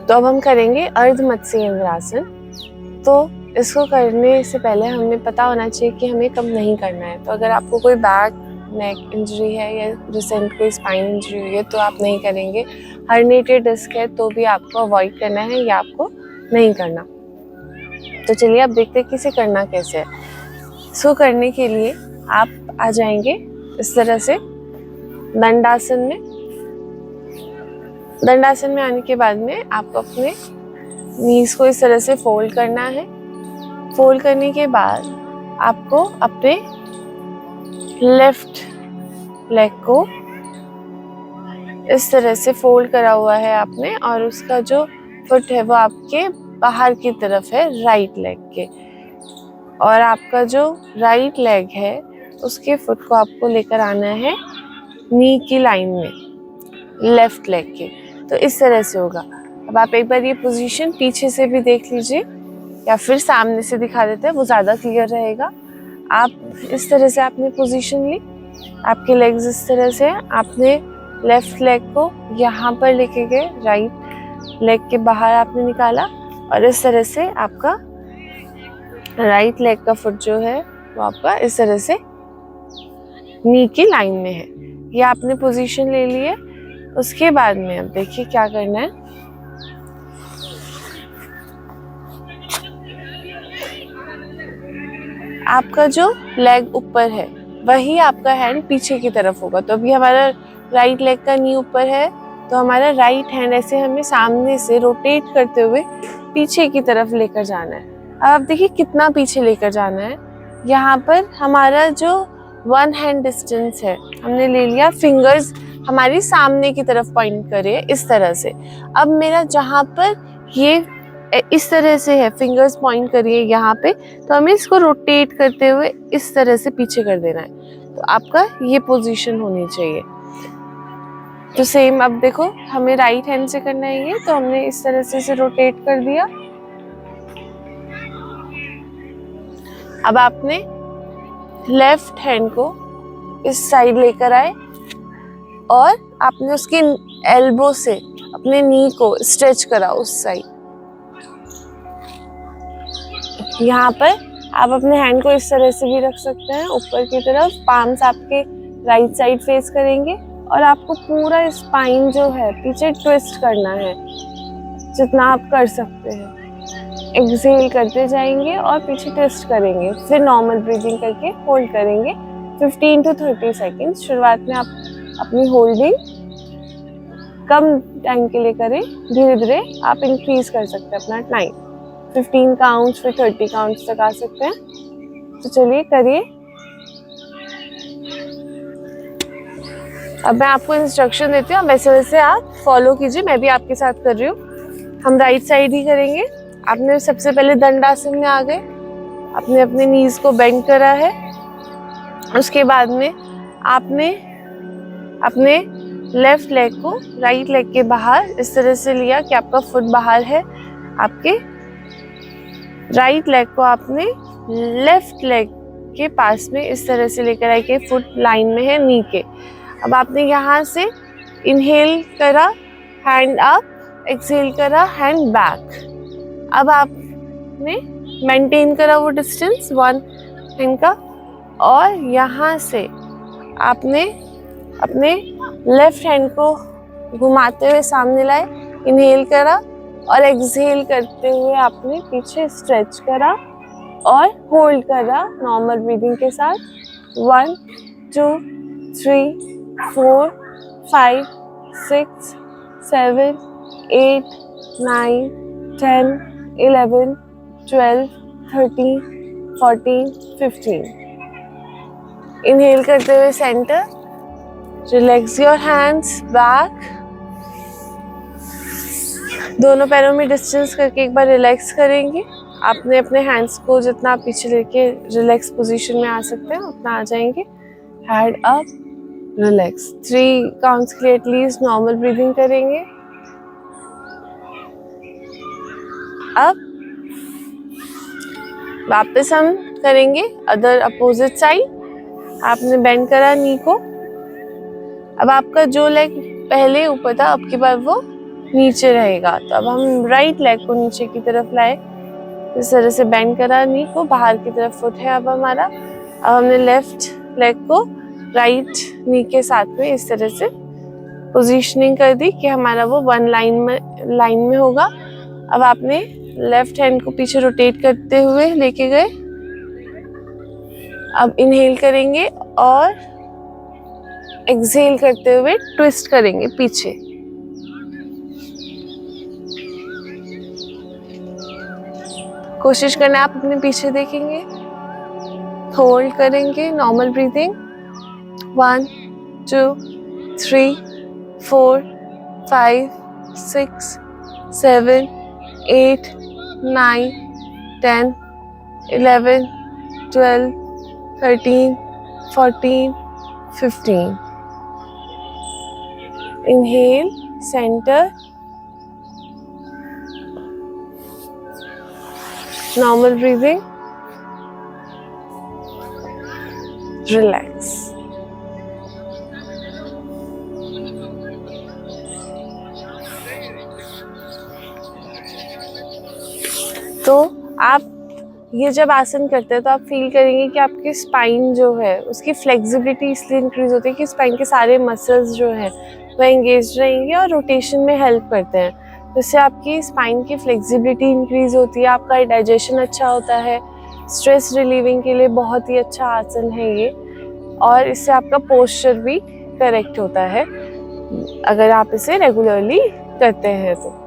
तो अब हम करेंगे अर्ध मत्स्येंद्रासन। तो इसको करने से पहले हमें पता होना चाहिए कि हमें कब नहीं करना है। तो अगर आपको कोई बैक नेक इंजरी है या रिसेंट कोई स्पाइन इंजरी हुई है तो आप नहीं करेंगे। हर्निएटेड डिस्क है तो भी आपको अवॉइड करना है या आपको नहीं करना। तो चलिए अब देखते हैं कि इसे करना कैसे है। इसको करने के लिए आप आ जाएंगे इस तरह से दंडासन में। दंडासन में आने के बाद में आपको अपने नीज को इस तरह से फोल्ड करना है। फोल्ड करने के बाद आपको अपने लेफ्ट लेग को इस तरह से फोल्ड करा हुआ है आपने, और उसका जो फुट है वो आपके बाहर की तरफ है राइट लेग के, और आपका जो राइट लेग है उसके फुट को आपको लेकर आना है नी की लाइन में लेफ्ट लेग के। तो इस तरह से होगा। अब आप एक बार ये पोजीशन पीछे से भी देख लीजिए या फिर सामने से दिखा देते हैं, वो ज़्यादा क्लियर रहेगा। आप इस तरह से आपने पोजीशन ली, आपके लेग्स इस तरह से, आपने लेफ्ट लेग को यहाँ पर लेके गए, राइट लेग के बाहर आपने निकाला, और इस तरह से आपका राइट लेग का फुट जो है वो आपका इस तरह से नी की लाइन में है। ये आपने पोजीशन ले ली है। उसके बाद में अब देखिए क्या करना है। आपका जो लेग ऊपर है वही आपका हैंड पीछे की तरफ होगा। तो अभी हमारा राइट लेग का नी ऊपर है, तो हमारा राइट हैंड ऐसे हमें सामने से रोटेट करते हुए पीछे की तरफ लेकर जाना है। अब आप देखिए कितना पीछे लेकर जाना है। यहाँ पर हमारा जो वन हैंड डिस्टेंस है हमने ले लिया, फिंगर्स हमारी सामने की तरफ पॉइंट करे इस तरह से। अब मेरा जहाँ पर ये इस तरह से है, फिंगर्स पॉइंट करिए यहाँ पे, तो हमें इसको रोटेट करते हुए इस तरह से पीछे कर देना है। तो आपका ये पोजीशन होनी चाहिए। तो सेम अब देखो हमें राइट हैंड से करना है ये, तो हमने इस तरह से इसे रोटेट कर दिया। अब आपने लेफ्ट हैंड को इस साइड लेकर आए और आपने उसके एल्बो से अपने नी को स्ट्रेच करा उस साइड। यहाँ पर आप अपने हैंड को इस तरह से भी रख सकते हैं ऊपर की तरफ, पाम्स आपके राइट साइड फेस करेंगे, और आपको पूरा स्पाइन जो है पीछे ट्विस्ट करना है जितना आप कर सकते हैं। एक्सहेल करते जाएंगे और पीछे ट्विस्ट करेंगे, फिर नॉर्मल ब्रीदिंग करके होल्ड करेंगे 15 to 30 सेकेंड। शुरुआत में आप अपनी होल्डिंग कम टाइम के लिए करें, धीरे धीरे आप इंक्रीज कर सकते हैं अपना टाइम। 15 काउंट्स फिर 30 काउंट्स तक आ सकते हैं। तो चलिए करिए। अब मैं आपको इंस्ट्रक्शन देती हूँ, वैसे वैसे आप फॉलो कीजिए, मैं भी आपके साथ कर रही हूँ। हम राइट साइड ही करेंगे। आपने सबसे पहले दंडासन में आ गए, आपने अपने नीज को बेंड करा है। उसके बाद में आपने अपने लेफ्ट लेग को राइट लेग के बाहर इस तरह से लिया कि आपका फुट बाहर है। आपके राइट लेग को आपने लेफ्ट लेग के पास में इस तरह से लेकर आए कि फुट लाइन में है नी के। अब आपने यहाँ से इनहेल करा, हैंड अप, एक्सहेल करा, हैंड बैक। अब आपने मेंटेन करा वो डिस्टेंस वन हैंड का, और यहाँ से आपने अपने लेफ्ट हैंड को घुमाते हुए सामने लाए, इनहेल करा, और एक्सहेल करते हुए आपने पीछे स्ट्रेच करा और होल्ड करा नॉर्मल ब्रीदिंग के साथ। 1 2 3 4 5 6 7 8 9 10 11 12 13 14 15। इनहेल करते हुए centre, relax your hands back. दोनों पैरों में डिस्टेंस करके एक बार रिलैक्स करेंगे। आपने अपने हैंड्स को जितना आप पीछे लेके रिलैक्स पोजीशन में आ सकते हैं उतना आ जाएंगे। Head up, relax. 3 काउंट्स के लिए एटलीस्ट नॉर्मल ब्रीदिंग करेंगे। अब वापस हम करेंगे अदर अपोजिट साइड। आपने बेंड करा नी को। अब आपका जो लेग पहले ऊपर था अब की बार वो नीचे रहेगा। तो अब हम राइट लेग को नीचे की तरफ लाए, इस तरह से बेंड करा नी को, बाहर की तरफ फुट है अब हमारा। अब हमने लेफ्ट लेग को राइट नी के साथ में इस तरह से पोजीशनिंग कर दी कि हमारा वो वन लाइन में होगा। अब आपने लेफ्ट हैंड को पीछे रोटेट करते हुए लेके गए। अब इनहेल करेंगे और एक्सहेल करते हुए ट्विस्ट करेंगे पीछे। कोशिश करना आप अपने पीछे देखेंगे, होल्ड करेंगे normal breathing. 1 2 3 4 5 6 7 8 9 10 11 12 13 14 15। Inhale, center, normal breathing, relax. तो आप ये जब आसन करते हैं तो आप फील करेंगे कि आपकी स्पाइन जो है उसकी फ्लेक्सिबिलिटी इसलिए इंक्रीज होती है कि स्पाइन के सारे मसल्स जो हैं वह एंगेज रहेंगे और रोटेशन में हेल्प करते हैं। तो इससे आपकी स्पाइन की फ्लेक्सिबिलिटी इंक्रीज होती है, आपका डाइजेशन अच्छा होता है, स्ट्रेस रिलीविंग के लिए बहुत ही अच्छा आसन है ये। और इससे आपका पोस्चर भी करेक्ट होता है अगर आप इसे रेगुलरली करते हैं तो।